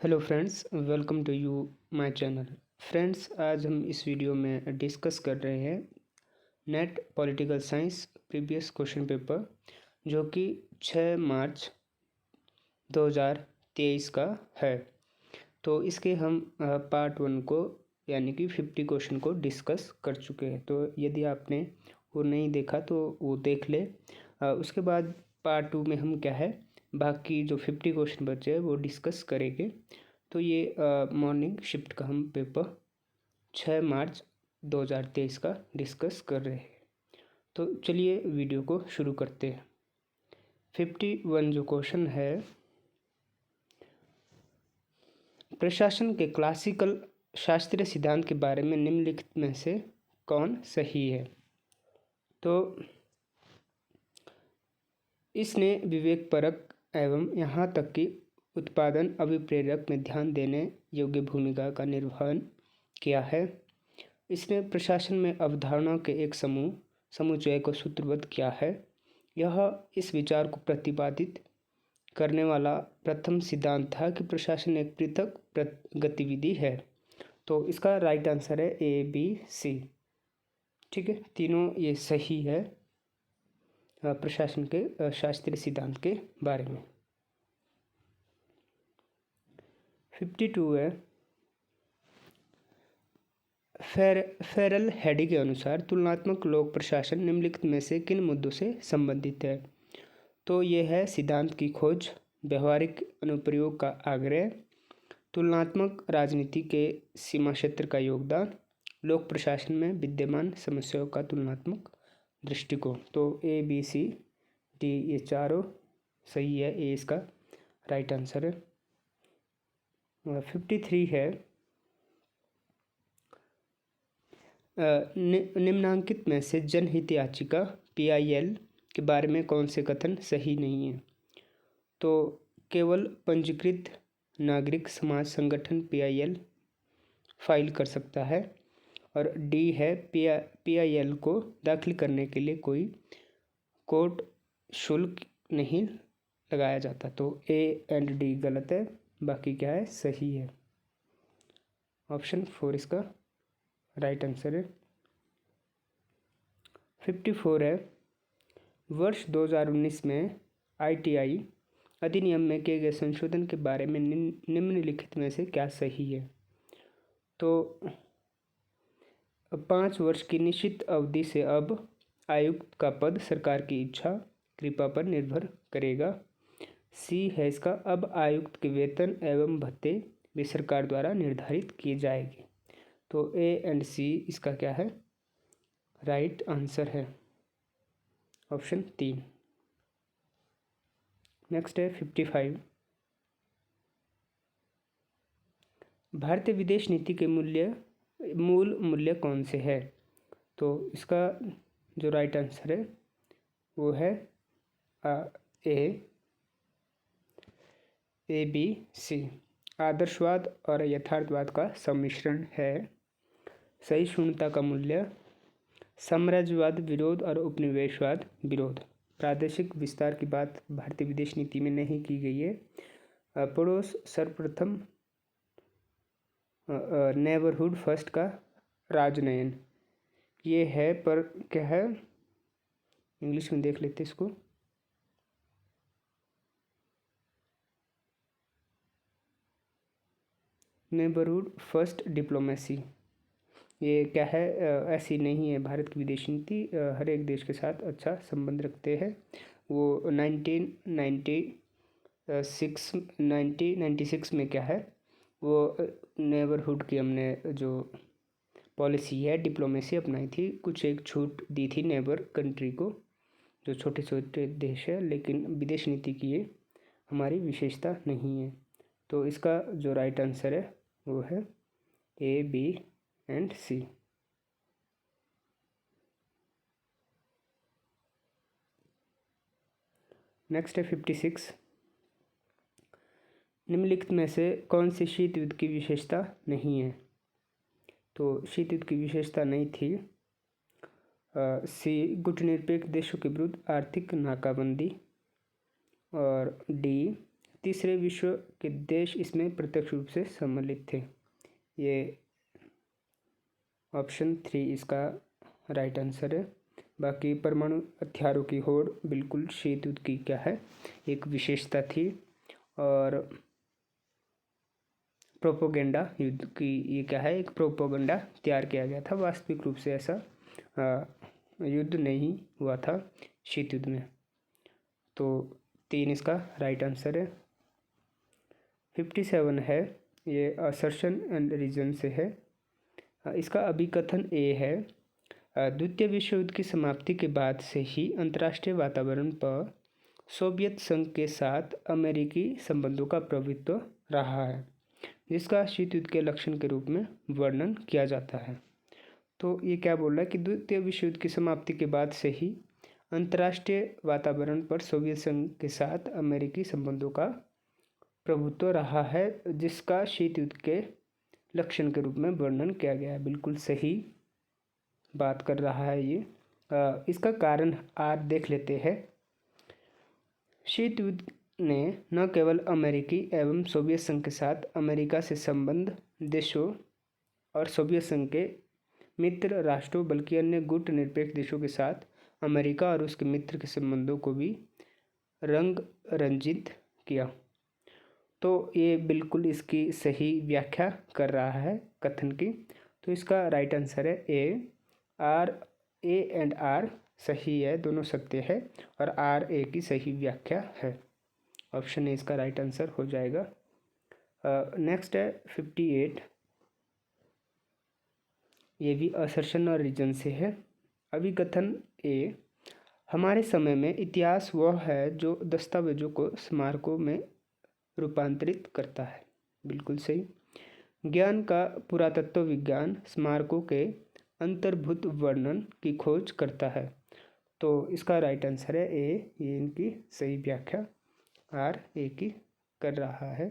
Hello friends, welcome to you my channel. Friends, आज हम इस वीडियो में डिस्कस कर रहे हैं NET political science previous question paper, जो कि 6 मार्च 2023 का है। तो इसके हम पार्ट 1 को यानी कि 50 क्वेश्चन को डिस्कस कर चुके हैं। तो यदि आपने वो नहीं देखा तो वो देख ले। उसके बाद पार्ट 2 में हम क्या है, बाकी जो 50 क्वेश्चन बचे हैं वो डिस्कस करेंगे। तो ये मॉर्निंग शिफ्ट का हम पेपर 6 मार्च 2023 का डिस्कस कर रहे हैं। तो चलिए वीडियो को शुरू करते हैं। 51 जो क्वेश्चन है, प्रशासन के क्लासिकल शास्त्रीय सिद्धांत के बारे में निम्नलिखित में से कौन सही है। तो इसने विवेकपरक एवं यहाँ तक कि उत्पादन अभिप्रेरक में ध्यान देने योग्य भूमिका का निर्वहन किया है। इसने प्रशासन में अवधारणाओं के एक समुच्चय को सूत्रबद्ध किया है। यह इस विचार को प्रतिपादित करने वाला प्रथम सिद्धांत था कि प्रशासन एक पृथक गतिविधि है। तो इसका राइट आंसर है ए, बी, सी। ठीक है, तीनों ये सही है प्रशासन के शास्त्रीय सिद्धांत के बारे में। 52 है, फेरल हेडी के अनुसार तुलनात्मक लोक प्रशासन निम्नलिखित में से किन मुद्दों से संबंधित है। तो ये है सिद्धांत की खोज, व्यवहारिक अनुप्रयोग का आग्रह, तुलनात्मक राजनीति के सीमा क्षेत्र का योगदान, लोक प्रशासन में विद्यमान समस्याओं का तुलनात्मक दृष्टिकोण। तो ए, बी, सी, डी ये चारों सही है। ए इसका राइट आंसर है। 53 है, निम्नांकित में से जनहित याचिका PIL के बारे में कौन से कथन सही नहीं है। तो केवल पंजीकृत नागरिक समाज संगठन PIL फाइल कर सकता है। और डी है, PIL को दाखिल करने के लिए कोई कोर्ट शुल्क नहीं लगाया जाता। तो ए एंड डी गलत है, बाकी क्या है, सही है। ऑप्शन 4 इसका राइट आंसर है। 54 है, वर्ष 2019 में ITI अधिनियम में किए गए संशोधन के बारे में निम्नलिखित में से क्या सही है। तो 5 वर्ष की निश्चित अवधि से अब आयुक्त का पद सरकार की इच्छा कृपा पर निर्भर करेगा। सी है इसका, अब आयुक्त के वेतन एवं भत्ते भी सरकार द्वारा निर्धारित किए जाएंगे। तो ए एंड सी इसका क्या है, राइट आंसर है। ऑप्शन 3। नेक्स्ट है 55, भारतीय विदेश नीति के मूल मूल्य कौन से है। तो इसका जो राइट आंसर है वो है ए, बी, सी। आदर्शवाद और यथार्थवाद का सम्मिश्रण है। सहिष्णुता का मूल्य, साम्राज्यवाद विरोध और उपनिवेशवाद विरोध। प्रादेशिक विस्तार की बात भारतीय विदेश नीति में नहीं की गई है। पड़ोस सर्वप्रथम, नेबरहुड फर्स्ट का राजनयन ये है, पर क्या है, इंग्लिश में देख लेते इसको। नेबरहुड फर्स्ट डिप्लोमेसी ये क्या है, ऐसी नहीं है। भारत की विदेश नीति हर एक देश के साथ अच्छा संबंध रखते हैं। वो 1996 में क्या है, वो नेबरहुड की हमने जो पॉलिसी है, डिप्लोमेसी अपनाई थी। कुछ एक छूट दी थी नेबर कंट्री को, जो छोटे छोटे देश है, लेकिन विदेश नीति की ये हमारी विशेषता नहीं है। तो इसका जो राइट आंसर है वो है A, B and C. Next है 56, निम्नलिखित में से कौन सी शीत युद्ध की विशेषता नहीं है। तो शीत युद्ध की विशेषता नहीं थी। सी, गुटनिरपेक्ष देशों के विरुद्ध आर्थिक नाकाबंदी। और डी, तीसरे विश्व के देश इसमें प्रत्यक्ष रूप से सम्मिलित थे। ये ऑप्शन 3 इसका राइट आंसर है। बाकी परमाणु हथियारों की होड़ बिल्कुल शीत युद्ध की क्या है, एक विशेषता थी। और प्रोपोगेंडा युद्ध की ये क्या है, एक प्रोपोगेंडा तैयार किया गया था। वास्तविक रूप से ऐसा युद्ध नहीं हुआ था शीत युद्ध में। तो 3 इसका राइट आंसर है। 57 है, ये असर्शन एंड रीजन से है। इसका अभिकथन ए है, द्वितीय विश्व युद्ध की समाप्ति के बाद से ही अंतर्राष्ट्रीय वातावरण पर सोवियत संघ के साथ अमेरिकी संबंधों का प्रभुत्व रहा है, जिसका शीत युद्ध के लक्षण के रूप में वर्णन किया जाता है। तो ये क्या बोल रहा है कि द्वितीय विश्व युद्ध की समाप्ति के बाद से ही अंतर्राष्ट्रीय वातावरण पर सोवियत संघ के साथ अमेरिकी संबंधों का प्रभुत्व रहा है, जिसका शीत युद्ध के लक्षण के रूप में वर्णन किया गया है। बिल्कुल सही बात कर रहा है ये। इसका कारण आज देख लेते हैं। शीत युद्ध ने न केवल अमेरिकी एवं सोवियत संघ के साथ अमेरिका से संबंध देशों और सोवियत संघ के मित्र राष्ट्रों बल्कि अन्य गुट निरपेक्ष देशों के साथ अमेरिका और उसके मित्र के संबंधों को भी रंग रंजित किया। तो ये बिल्कुल इसकी सही व्याख्या कर रहा है कथन की। तो इसका राइट आंसर है ए। एंड आर सही है, दोनों सत्य है, और आर ए की सही व्याख्या है। ऑप्शन ए इसका राइट आंसर हो जाएगा। नेक्स्ट है 58, ये भी असर्शन और रीजन से है। अभिकथन ए, हमारे समय में इतिहास वह है जो दस्तावेजों को स्मारकों में रूपांतरित करता है। बिल्कुल सही। ज्ञान का पुरातत्व विज्ञान स्मारकों के अंतर्भूत वर्णन की खोज करता है। तो इसका राइट आंसर है ए, ये इनकी सही व्याख्या आर ए की कर रहा है।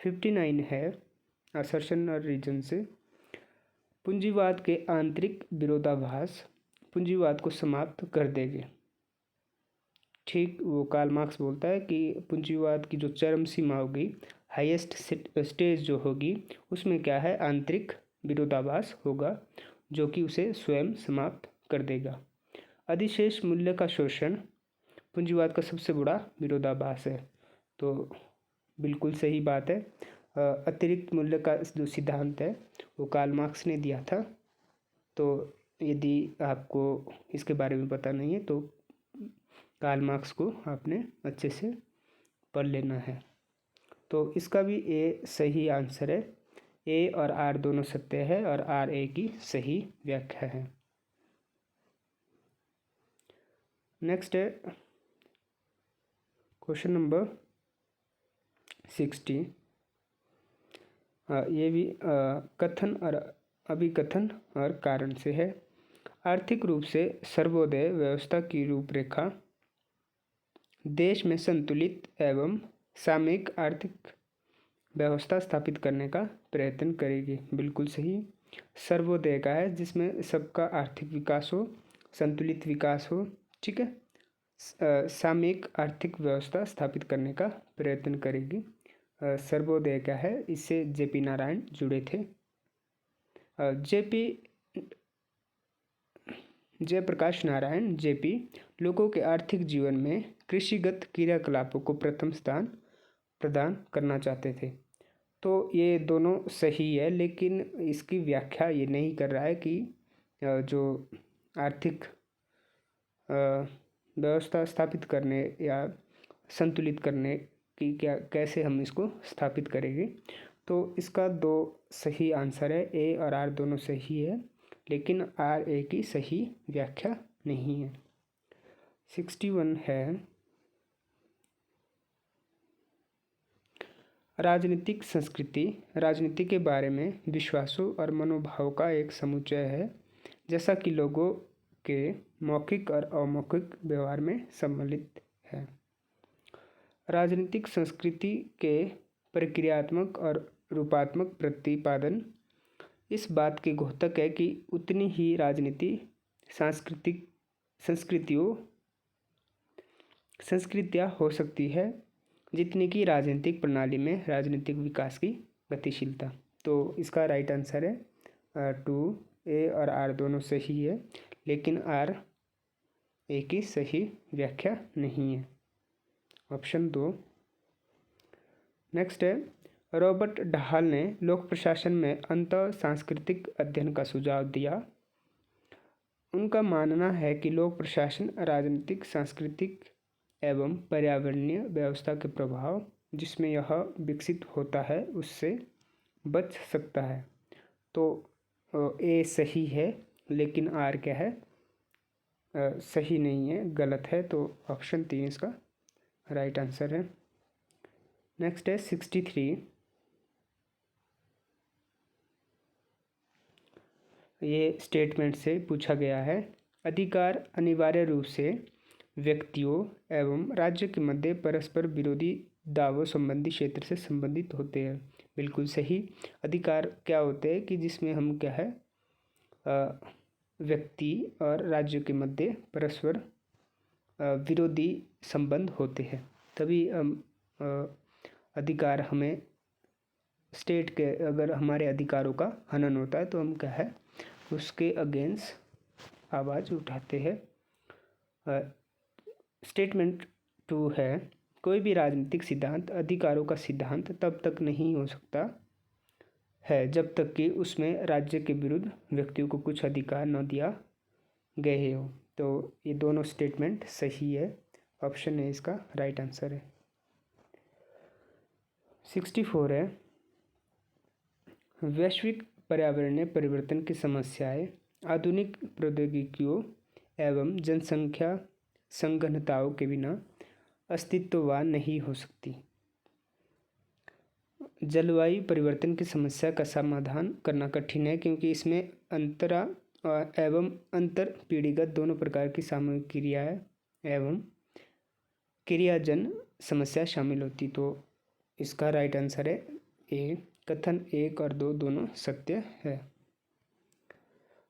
59 है, असर्शन और रीजन से, पूंजीवाद के आंतरिक विरोधाभास पूंजीवाद को समाप्त कर देंगे। ठीक, वो कार्ल मार्क्स बोलता है कि पूंजीवाद की जो चरम सीमा होगी, हाईएस्ट स्टेज जो होगी, उसमें क्या है, आंतरिक विरोधाभास होगा जो कि उसे स्वयं समाप्त कर देगा। अधिशेष मूल्य का शोषण पूंजीवाद का सबसे बड़ा विरोधाभास है। तो बिल्कुल सही बात है। अतिरिक्त मूल्य का जो सिद्धांत है वो कार्ल मार्क्स ने दिया था। तो यदि आपको इसके बारे में पता नहीं है तो कार्ल मार्क्स को आपने अच्छे से पढ़ लेना है। तो इसका भी ए सही आंसर है। ए और आर दोनों सत्य है और आर ए की सही व्याख्या है। नेक्स्ट है क्वेश्चन नंबर 60। ये भी कथन और अभिकथन और कारण से है। आर्थिक रूप से सर्वोदय व्यवस्था की रूपरेखा देश में संतुलित एवं सामयिक आर्थिक व्यवस्था स्थापित करने का प्रयत्न करेगी। बिल्कुल सही। सर्वोदय का है जिसमें सबका आर्थिक विकास हो, संतुलित विकास हो, ठीक है। सामयिक आर्थिक व्यवस्था स्थापित करने का प्रयत्न करेगी। सर्वोदय क्या है, इससे जेपी नारायण जुड़े थे। जयप्रकाश नारायण जेपी लोगों के आर्थिक जीवन में कृषिगत क्रियाकलापों को प्रथम स्थान प्रदान करना चाहते थे। तो ये दोनों सही है, लेकिन इसकी व्याख्या ये नहीं कर रहा है कि जो आर्थिक व्यवस्था स्थापित करने या संतुलित करने की क्या कैसे हम इसको स्थापित करेंगे। तो इसका 2 सही आंसर है, ए और आर दोनों सही है, लेकिन आर ए की सही व्याख्या नहीं है। 61 है, राजनीतिक संस्कृति राजनीति के बारे में विश्वासों और मनोभाव का एक समुच्चय है, जैसा कि लोगों के मौखिक और अमौखिक व्यवहार में सम्मिलित है। राजनीतिक संस्कृति के प्रक्रियात्मक और रूपात्मक प्रतिपादन इस बात के द्योतक है कि उतनी ही राजनीति सांस्कृतिक संस्कृतियों संस्कृतियाँ हो सकती है जितनी कि राजनीतिक प्रणाली में राजनीतिक विकास की गतिशीलता। तो इसका राइट आंसर है 2A और R दोनों सही है, लेकिन R ए की सही व्याख्या नहीं है। ऑप्शन 2। नेक्स्ट है, रॉबर्ट ढाल ने लोक प्रशासन में अंतर सांस्कृतिक अध्ययन का सुझाव दिया। उनका मानना है कि लोक प्रशासन राजनीतिक, सांस्कृतिक एवं पर्यावरणीय व्यवस्था के प्रभाव जिसमें यह विकसित होता है उससे बच सकता है। तो ए सही है, लेकिन आर क्या है, सही नहीं है, गलत है। तो ऑप्शन 3 इसका राइट आंसर है। नेक्स्ट है 63। ये स्टेटमेंट से पूछा गया है, अधिकार अनिवार्य रूप से व्यक्तियों एवं राज्य के मध्य परस्पर विरोधी दावों संबंधी क्षेत्र से संबंधित होते हैं। बिल्कुल सही। अधिकार क्या होते हैं कि जिसमें हम क्या है, व्यक्ति और राज्य के मध्य परस्पर विरोधी संबंध होते हैं, तभी अधिकार हमें स्टेट के, अगर हमारे अधिकारों का हनन होता है तो हम क्या है उसके अगेंस्ट आवाज़ उठाते हैं। स्टेटमेंट 2 है, कोई भी राजनीतिक सिद्धांत अधिकारों का सिद्धांत तब तक नहीं हो सकता है जब तक कि उसमें राज्य के विरुद्ध व्यक्तियों को कुछ अधिकार न दिया गए हो। तो ये दोनों स्टेटमेंट सही है। ऑप्शन ए इसका राइट आंसर है। 64 है, वैश्विक पर्यावरणीय परिवर्तन की समस्याएं आधुनिक प्रौद्योगिकियों एवं जनसंख्या संघनताओं के बिना अस्तित्ववान नहीं हो सकती। जलवायु परिवर्तन की समस्या का समाधान करना कठिन है क्योंकि इसमें अंतरा एवं अंतर पीढ़ीगत दोनों प्रकार की सामूहिक क्रियाएं एवं क्रियाजन समस्या शामिल होती। तो इसका राइट आंसर है ए। कथन 1 और 2 दोनों सत्य है।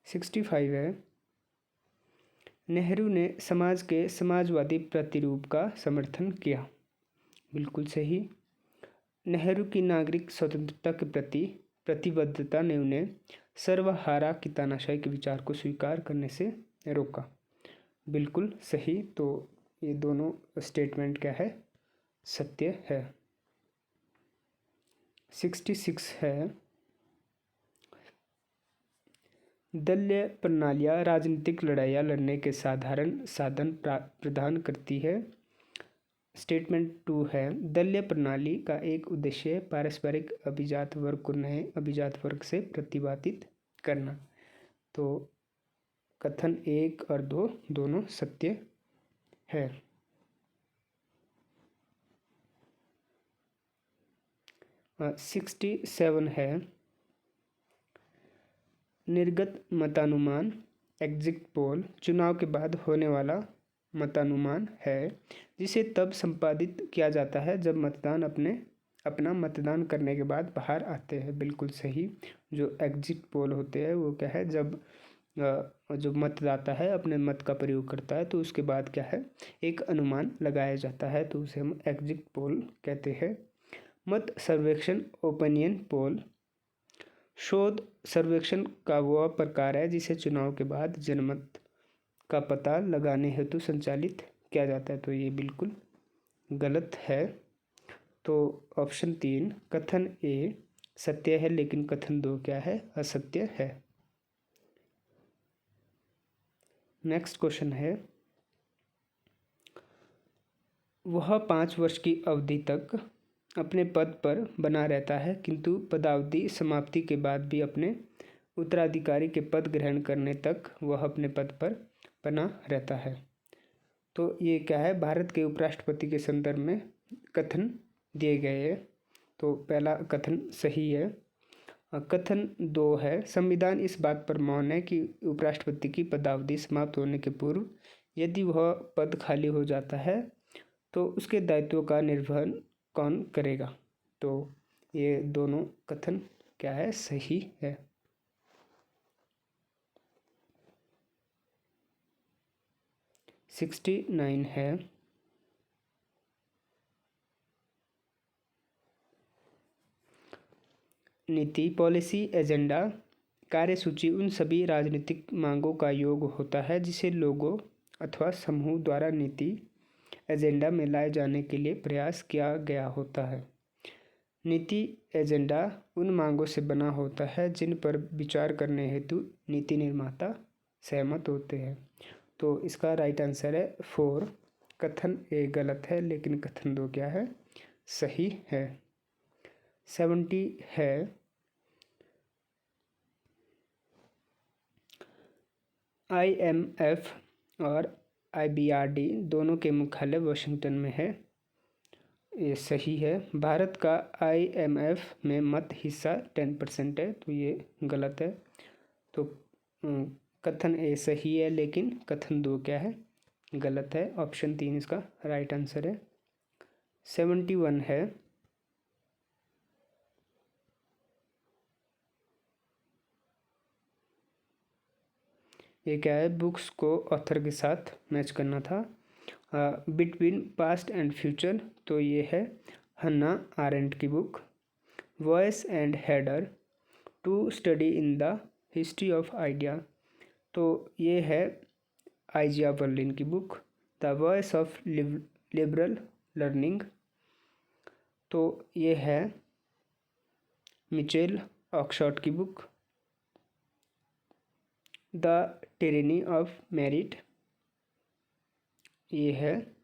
65 है, नेहरू ने समाज के समाजवादी प्रतिरूप का समर्थन किया। बिल्कुल सही। नेहरू की नागरिक स्वतंत्रता के प्रति प्रतिबद्धता ने उन्हें सर्वहारा की तानाशाही के विचार को स्वीकार करने से रोका। बिल्कुल सही। तो ये दोनों स्टेटमेंट क्या है, सत्य है। 66 है, दलीय प्रणालियाँ राजनीतिक लड़ाइयाँ लड़ने के साधारण साधन प्रदान करती है। स्टेटमेंट 2 है, दलीय प्रणाली का एक उद्देश्य पारस्परिक अभिजात वर्ग को नए अभिजात वर्ग से प्रतिपादित करना। तो कथन 1 और 2 दोनों सत्य है। 67 है, निर्गत मतानुमान एग्जिट पोल चुनाव के बाद होने वाला मतानुमान है जिसे तब संपादित किया जाता है जब मतदान अपना मतदान करने के बाद बाहर आते हैं। बिल्कुल सही। जो एग्जिट पोल होते हैं वो क्या है, जब जो मतदाता है अपने मत का प्रयोग करता है तो उसके बाद क्या है एक अनुमान लगाया जाता है, तो उसे हम एग्जिट पोल कहते हैं। मत सर्वेक्षण ओपिनियन पोल शोध सर्वेक्षण का वह प्रकार है जिसे चुनाव के बाद जनमत का पता लगाने हेतु संचालित किया जाता है। तो ये बिल्कुल गलत है। तो ऑप्शन 3 कथन ए सत्य है, लेकिन कथन 2 क्या है, असत्य है। नेक्स्ट क्वेश्चन है, वह 5 वर्ष की अवधि तक अपने पद पर बना रहता है किंतु पदावधि समाप्ति के बाद भी अपने उत्तराधिकारी के पद ग्रहण करने तक वह अपने पद पर बना रहता है। तो ये क्या है, भारत के उपराष्ट्रपति के संदर्भ में कथन दिए गए हैं। तो पहला कथन सही है। कथन 2 है, संविधान इस बात पर मौन है कि उपराष्ट्रपति की पदावधि समाप्त होने के पूर्व यदि वह पद खाली हो जाता है तो उसके दायित्वों का निर्वहन कौन करेगा। तो ये दोनों कथन क्या है, सही है। 69 है, नीति पॉलिसी एजेंडा कार्यसूची उन सभी राजनीतिक मांगों का योग होता है जिसे लोगों अथवा समूह द्वारा नीति एजेंडा में लाए जाने के लिए प्रयास किया गया होता है। नीति एजेंडा उन मांगों से बना होता है जिन पर विचार करने हेतु नीति निर्माता सहमत होते हैं। तो इसका राइट आंसर है 4। कथन ए गलत है लेकिन कथन 2 क्या है, सही है। 70 है IMF और IBRD दोनों के मुख्यालय वाशिंगटन में है, ये सही है। भारत का IMF में मत हिस्सा 10% है, तो ये गलत है। तो कथन ए सही है लेकिन कथन 2 क्या है, गलत है। ऑप्शन 3 इसका राइट आंसर है। 71 है ये क्या है, बुक्स को ऑथर के साथ मैच करना था। बिटवीन पास्ट एंड फ्यूचर, तो ये है हन्ना आरेंट की बुक। Voice and Herder, two study in the history of idea, तो ये है आइजिया बर्लिन की बुक। The voice of liberal learning, तो ये है मिचेल ऑक्सफोर्ड की बुक। द टिरेनी ऑफ मेरिट, ये है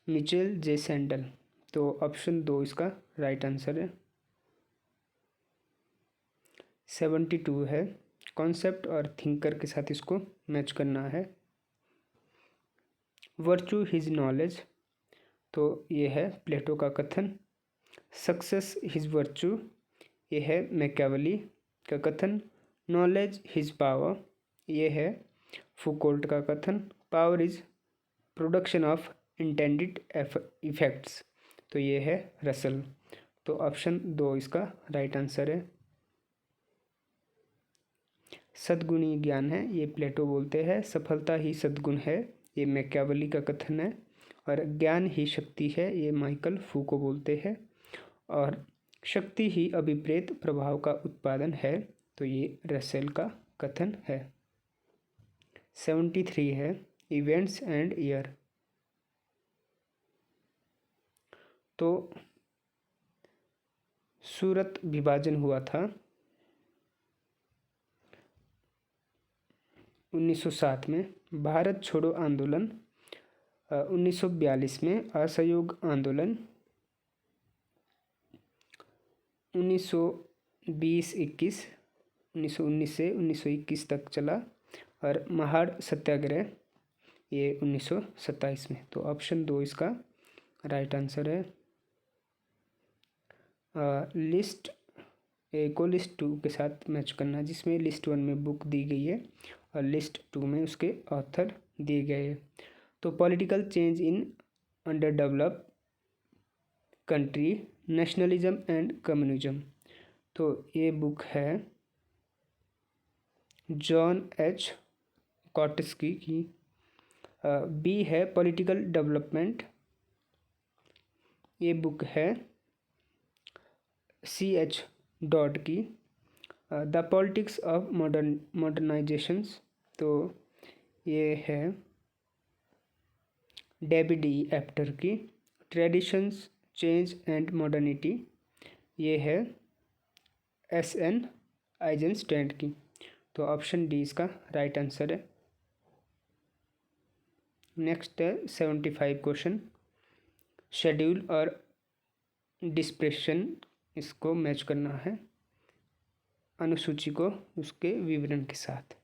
मिचेल जे सैंडल। तो ऑप्शन 2 इसका राइट आंसर है। 72 है कॉन्सेप्ट और थिंकर के साथ इसको मैच करना है। वर्चू हिज नॉलेज, तो ये है प्लेटो का कथन। सक्सेस हिज वर्चू, ये है मैकियावेली का कथन। नॉलेज हिज पावर, ये है फुकोल्ट का कथन। Power is production of intended effects, तो ये है रसल। तो ऑप्शन 2 इसका राइट आंसर है। सद्गुणी ज्ञान है, ये प्लेटो बोलते हैं। सफलता ही सद्गुण है, ये मैकियावेली का कथन है। और ज्ञान ही शक्ति है, ये माइकल फूको बोलते हैं। और शक्ति ही अभिप्रेत प्रभाव का उत्पादन है, तो ये रसेल का कथन है। 73 है इवेंट्स एंड ईयर, तो सूरत विभाजन हुआ था 1907 में। भारत छोड़ो आंदोलन 1942 में। असहयोग आंदोलन 1920-21, 1919 से 1921 तक चला। और महाड़ सत्याग्रह ये 1927 में। तो ऑप्शन 2 इसका राइट आंसर है। लिस्ट ए को लिस्ट 2 के साथ मैच करना, जिसमें लिस्ट 1 में बुक दी गई है और लिस्ट 2 में उसके ऑथर दिए गए हैं। तो political change in under developed country, nationalism and communism, तो ये बुक है जॉन एच कॉटस्की की। बी है पॉलिटिकल डेवलपमेंट, ये बुक है CH डॉट की। द पॉलिटिक्स ऑफ मॉडर्नाइजेशंस, तो ये है डेविड E एप्टर की। ट्रेडिशंस चेंज एंड मॉडर्निटी, ये है SN आइजनस्टाइन की। तो ऑप्शन डी इसका राइट आंसर है। नेक्स्ट है 75 क्वेश्चन। शेड्यूल और डिस्प्रेशन, इसको मैच करना है अनुसूची को उसके विवरण के साथ।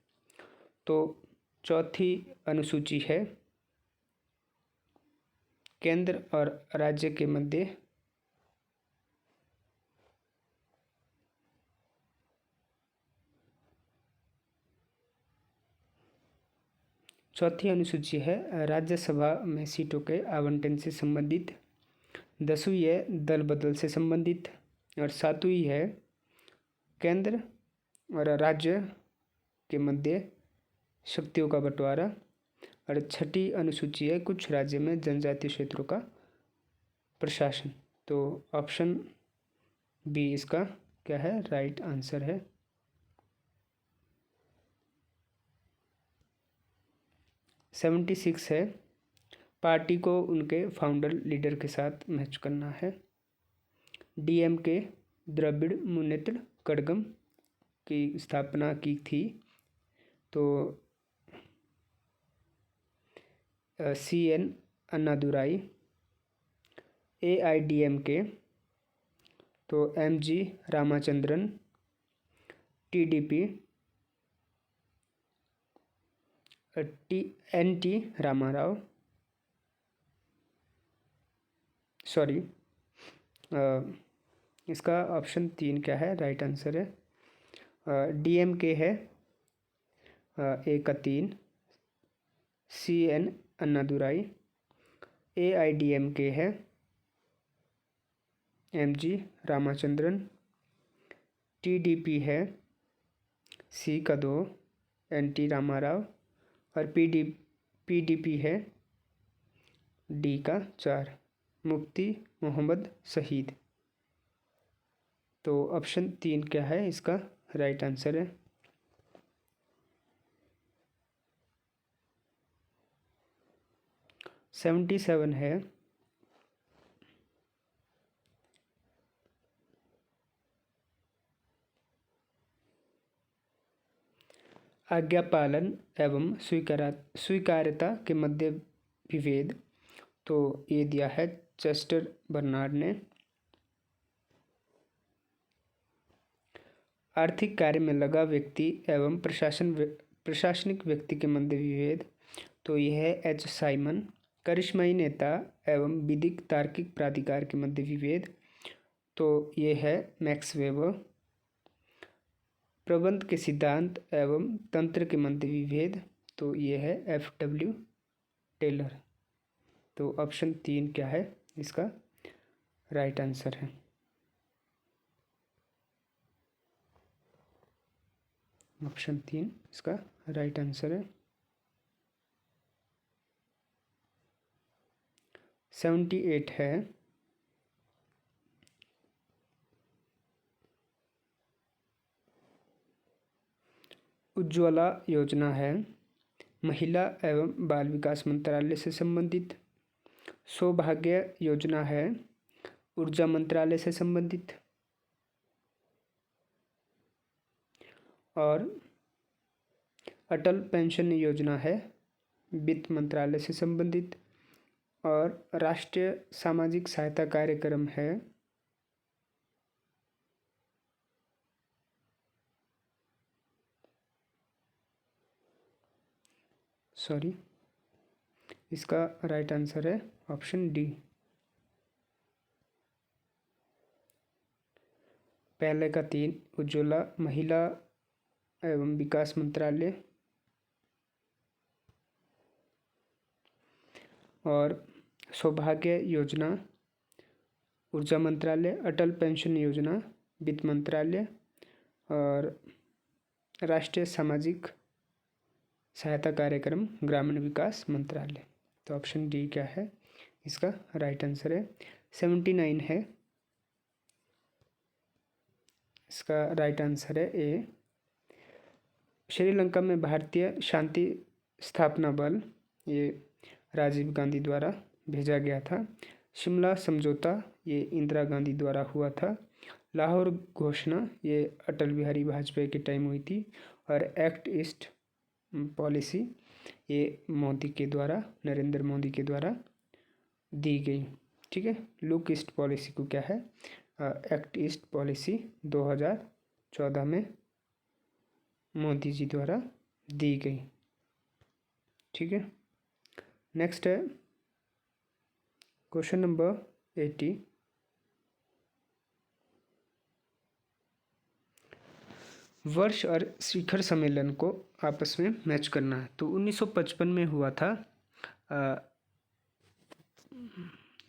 तो चौथी अनुसूची है केंद्र और राज्य के मध्य चौथी अनुसूची है राज्यसभा में सीटों के आवंटन से संबंधित। 10वीं है दल बदल से संबंधित। और 7वीं है केंद्र और राज्य के मध्य शक्तियों का बंटवारा। और 6ठी अनुसूची है कुछ राज्य में जनजातीय क्षेत्रों का प्रशासन। तो ऑप्शन बी इसका क्या है, राइट आंसर है। 76 है, पार्टी को उनके फाउंडर लीडर के साथ मैच करना है। डीएमके द्रविड़ मुनेत्र कड़गम की स्थापना की थी, तो CN अन्नादुराई। AIDMK तो MG Ramachandran. TDP NT Rama Rao, sorry इसका ऑप्शन 3 क्या है, राइट आंसर है। DMK है ए का 3, CN अन्नादुराई। AIDMK है MG रामाचंद्रन। TDP है C का 2, NT रामाराव। और PDP है D का 4, मुफ्ती मोहम्मद शहीद। तो ऑप्शन 3 क्या है, इसका राइट आंसर है। सेवेंटी 77 है, आज्ञा पालन एवं स्वीकार्यता के मध्य विभेद, तो ये दिया है चेस्टर बर्नार्ड ने। आर्थिक कार्य में लगा व्यक्ति एवं प्रशासनिक व्यक्ति के मध्य विभेद, तो यह है H साइमन। करिश्माई नेता एवं विधिक तार्किक प्राधिकार के मध्य विभेद, तो ये है मैक्स वेबर। प्रबंध के सिद्धांत एवं तंत्र के मध्य विभेद, तो ये है FW टेलर। तो ऑप्शन 3 क्या है, इसका राइट आंसर है। ऑप्शन 3 इसका राइट आंसर है। 78 है, उज्ज्वला योजना है महिला एवं बाल विकास मंत्रालय से संबंधित। सौभाग्य योजना है ऊर्जा मंत्रालय से संबंधित। और अटल पेंशन योजना है वित्त मंत्रालय से संबंधित। और राष्ट्रीय सामाजिक सहायता कार्यक्रम है इसका राइट आंसर है ऑप्शन डी। पहले का 3 उज्ज्वला महिला एवं विकास मंत्रालय, और सौभाग्य योजना ऊर्जा मंत्रालय, अटल पेंशन योजना वित्त मंत्रालय, और राष्ट्रीय सामाजिक सहायता कार्यक्रम ग्रामीण विकास मंत्रालय। तो ऑप्शन डी क्या है, इसका राइट आंसर है। 79 है, इसका राइट आंसर है ए। श्रीलंका में भारतीय शांति स्थापना बल, ये राजीव गांधी द्वारा भेजा गया था। शिमला समझौता ये इंदिरा गांधी द्वारा हुआ था। लाहौर घोषणा ये अटल बिहारी वाजपेयी के टाइम हुई थी। और एक्ट ईस्ट पॉलिसी ये मोदी के द्वारा, नरेंद्र मोदी के द्वारा दी गई। ठीक है, लुक ईस्ट पॉलिसी को क्या है, एक्ट ईस्ट पॉलिसी 2014 में मोदी जी द्वारा दी गई। ठीक है, नेक्स्ट है क्वेश्चन नंबर 80। वर्ष और शिखर सम्मेलन को आपस में मैच करना है। तो 1955 में हुआ था,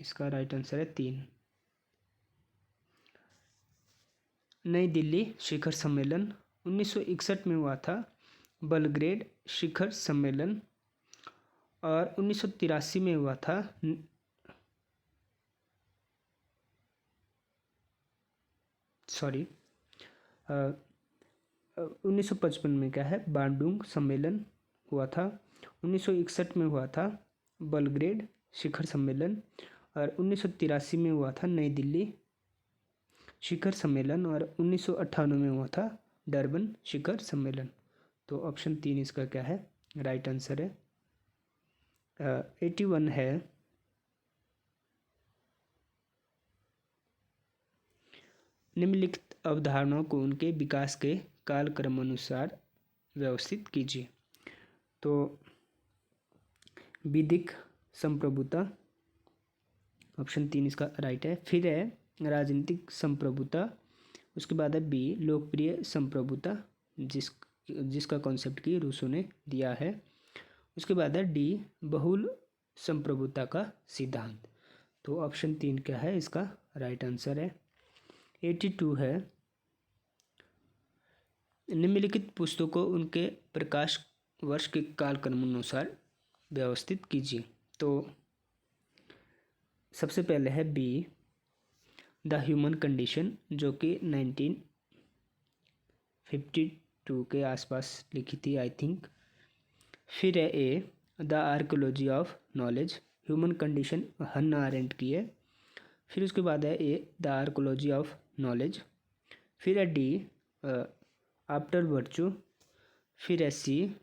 इसका राइट आंसर है 3। नई दिल्ली शिखर सम्मेलन 1961 में हुआ था। बलग्रेड शिखर सम्मेलन, और 1983 में हुआ था सॉरी 1955 में क्या है, बांडुंग सम्मेलन हुआ था। 1961 में हुआ था बलग्रेड शिखर सम्मेलन, और 1983 में हुआ था नई दिल्ली शिखर सम्मेलन, और 1998 में हुआ था डरबन शिखर सम्मेलन। तो ऑप्शन 3 इसका क्या है, राइट आंसर है। 81 है, निम्नलिखित अवधारणाओं को उनके विकास के कालक्रम अनुसार व्यवस्थित कीजिए। तो विधिक संप्रभुता, ऑप्शन 3 इसका राइट है। फिर है राजनीतिक संप्रभुता, उसके बाद है बी लोकप्रिय संप्रभुता, जिसका कॉन्सेप्ट की रूसो ने दिया है। उसके बाद है डी बहुल संप्रभुता का सिद्धांत। तो ऑप्शन 3 क्या है, इसका राइट आंसर है। 82 है, निम्नलिखित पुस्तकों को उनके प्रकाश वर्ष के कालक्रम अनुसार व्यवस्थित कीजिए। तो सबसे पहले है बी द ह्यूमन कंडीशन, जो कि 1952 के आसपास लिखी थी आई थिंक। फिर है A the archaeology of knowledge, human condition Hannah Arendt की है। फिर उसके बाद है A the archaeology of knowledge. फिर है डी आफ्टर वर्चू। फिर है सी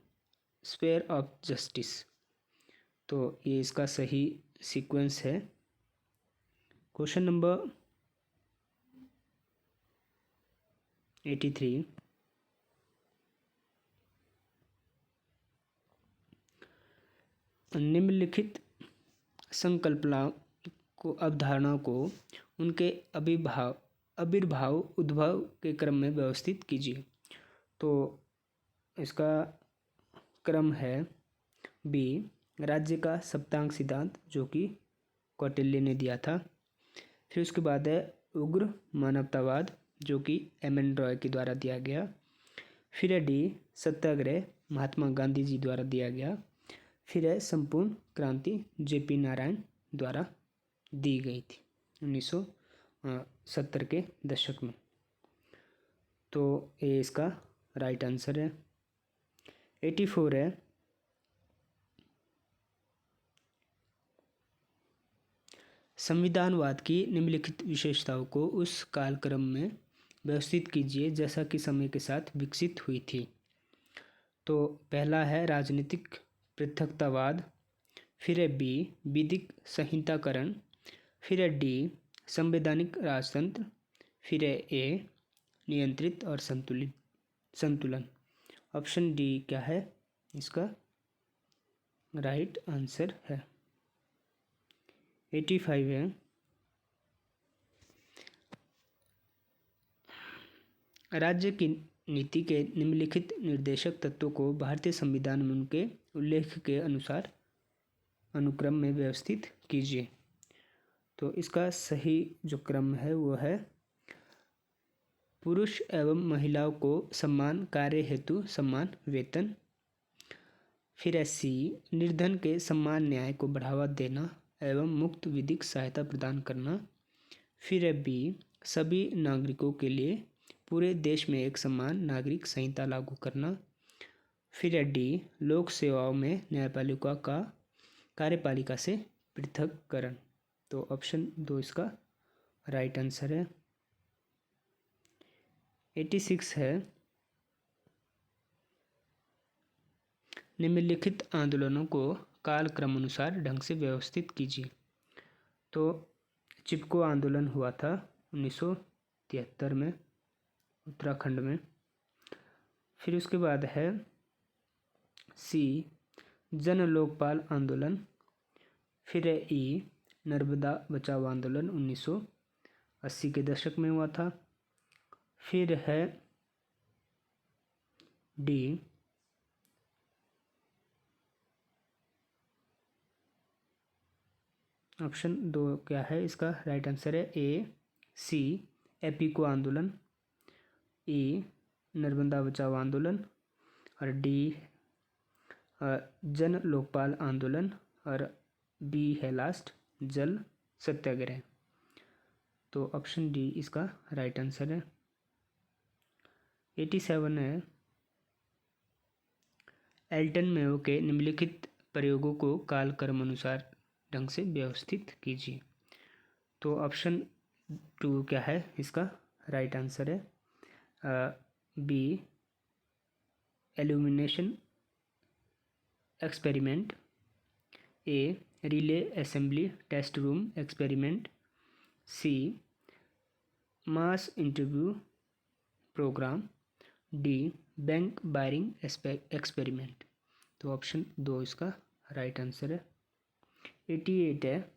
स्फीयर ऑफ जस्टिस। तो ये इसका सही सीक्वेंस है। क्वेश्चन नंबर 83, निम्नलिखित संकल्पना को अवधारणाओं को उनके आविर्भाव उद्भव के क्रम में व्यवस्थित कीजिए। तो इसका क्रम है बी राज्य का सप्तांग सिद्धांत, जो कि कौटिल्य ने दिया था। फिर उसके बाद है उग्र मानवतावाद, जो कि एम.एन. रॉय के द्वारा दिया गया। फिर है डी सत्याग्रह, महात्मा गांधी जी द्वारा दिया गया। फिर है संपूर्ण क्रांति, जे.पी. नारायण द्वारा दी गई थी 1970 के दशक में। तो ये इसका राइट आंसर है। 84 है, संविधानवाद की निम्नलिखित विशेषताओं को उस कालक्रम में व्यवस्थित कीजिए जैसा कि समय के साथ विकसित हुई थी। तो पहला है राजनीतिक पृथकतावाद। फिर है बी विधिक संहिताकरण। फिर है डी संवैधानिक राजतंत्र। फिर है ए नियंत्रित और संतुलन। ऑप्शन डी क्या है, इसका राइट आंसर है। 85 है, राज्य की नीति के निम्नलिखित निर्देशक तत्वों को भारतीय संविधान में उनके उल्लेख के अनुसार अनुक्रम में व्यवस्थित कीजिए। तो इसका सही जो क्रम है वो है पुरुष एवं महिलाओं को समान कार्य हेतु समान वेतन। फिर है सी निर्धन के समान न्याय को बढ़ावा देना एवं मुक्त विधिक सहायता प्रदान करना। फिर है बी सभी नागरिकों के लिए पूरे देश में एक समान नागरिक संहिता लागू करना। फिर है डी लोक सेवाओं में न्यायपालिका का कार्यपालिका से पृथककरण। तो ऑप्शन 2 इसका राइट आंसर है। 86 है, निम्नलिखित आंदोलनों को कालक्रम अनुसार ढंग से व्यवस्थित कीजिए। तो चिपको आंदोलन हुआ था 1973 में उत्तराखंड में। फिर उसके बाद है सी जन लोकपाल आंदोलन। फिर है ई नर्मदा बचाओ आंदोलन 1980 के दशक में हुआ था। फिर है डी ऑप्शन 2 क्या है, इसका राइट आंसर है ए सी एपीको आंदोलन, ई नर्मदा बचाओ आंदोलन, और डी जन लोकपाल आंदोलन, और बी है लास्ट जल सत्याग्रह। तो ऑप्शन डी इसका राइट आंसर है। 87 है, एल्टन मेयो के निम्नलिखित प्रयोगों को काल क्रम अनुसार ढंग से व्यवस्थित कीजिए। तो ऑप्शन 2 क्या है, इसका राइट आंसर है B illumination experiment, A relay assembly test room experiment, C mass interview programme, D bank wiring experiment. तो ऑप्शन 2 इसका राइट आंसर है। 88 है,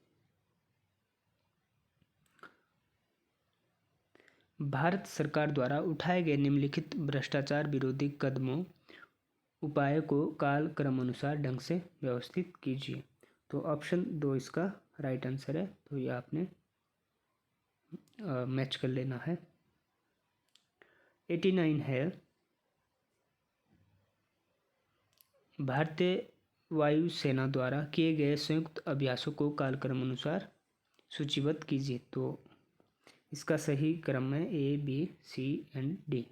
भारत सरकार द्वारा उठाए गए निम्नलिखित भ्रष्टाचार विरोधी कदमों उपाय को काल क्रम अनुसार ढंग से व्यवस्थित कीजिए। तो ऑप्शन 2 इसका राइट आंसर है। तो ये आपने मैच कर लेना है। 89 है, भारतीय वायुसेना द्वारा किए गए संयुक्त अभ्यासों को कालक्रम अनुसार सूचीबद्ध कीजिए। तो इसका सही क्रम है A B C and D.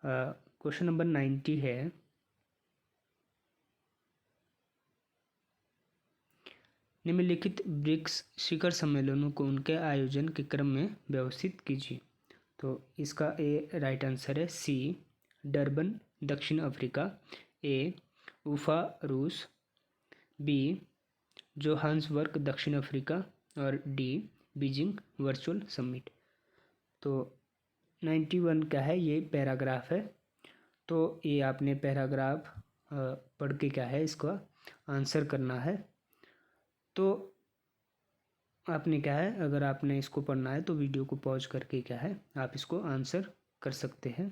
Question number 90 है, निम्नलिखित ब्रिक्स शिखर सम्मेलनों को उनके आयोजन के क्रम में व्यवस्थित कीजिए। तो इसका ए राइट आंसर है, सी डरबन दक्षिण अफ्रीका, ए उफा रूस, बी जोहान्सबर्ग दक्षिण अफ्रीका और डी बीजिंग वर्चुअल समिट। तो 91 क्या है, ये पैराग्राफ है। तो ये आपने पैराग्राफ पढ़ के क्या है इसका आंसर करना है। तो आपने क्या है, अगर आपने इसको पढ़ना है तो वीडियो को पॉज करके क्या है आप इसको आंसर कर सकते हैं।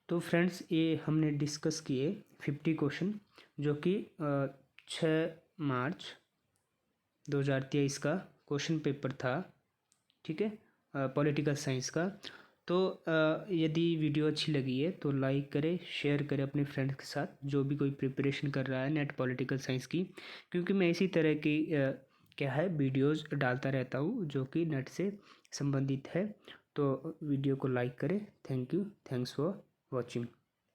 तो फ्रेंड्स, ये हमने डिस्कस किए 50 क्वेश्चन, जो कि 6 मार्च 2023 का क्वेश्चन पेपर था। ठीक है, पॉलिटिकल साइंस का। तो यदि वीडियो अच्छी लगी है तो लाइक करें, शेयर करें अपने फ्रेंड्स के साथ, जो भी कोई प्रिपरेशन कर रहा है नेट पॉलिटिकल साइंस की, क्योंकि मैं इसी तरह की क्या है वीडियोस डालता रहता हूँ जो कि नेट से संबंधित है। तो वीडियो को लाइक करें। Thank you, thanks for watching.